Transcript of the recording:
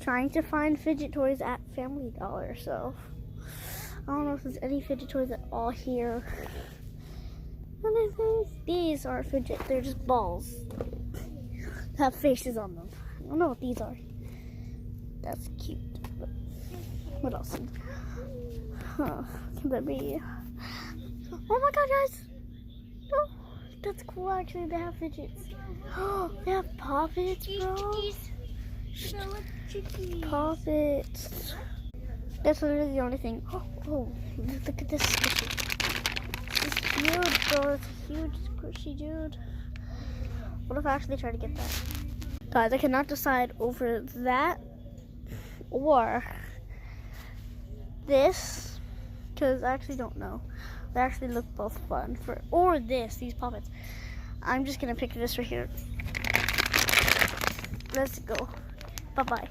trying to find fidget toys at Family Dollar, so I don't know if there's any fidget toys at all here. And I think these are fidget, they're just balls that have faces on them. I don't know what these are. That's cute. But what else? Huh, can that be? Oh my god, guys! Oh, that's cool actually, they have fidgets. Oh, they have poppets, bro. Poppets. That's literally the only thing. Oh, look at this squishy. It's huge, bro. It's a huge squishy dude. What if I actually try to get that? Guys, I cannot decide over that or this, because I actually don't know. They actually look both fun. Or these poppets. I'm just gonna pick this right here. Let's go. Bye-bye.